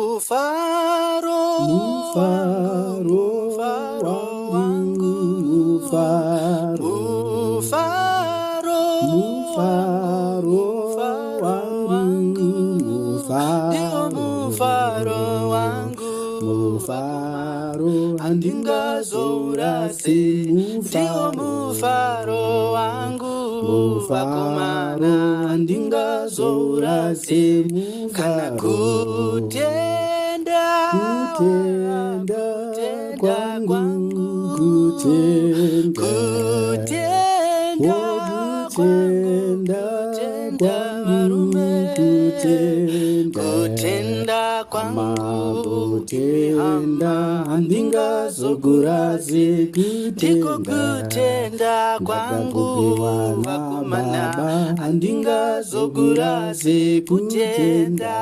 Mufaro, Mufaro wangu, mufaro, mufaro wangu, mufaro wangu, mufaro andingazorase, mufaro wangu, mufaro andingazorase, kana kutenda kwangu, kutenda kwangu, kutenda andingazoguraze, kutenda kwangu, vakomana andingazoguraze, kutenda.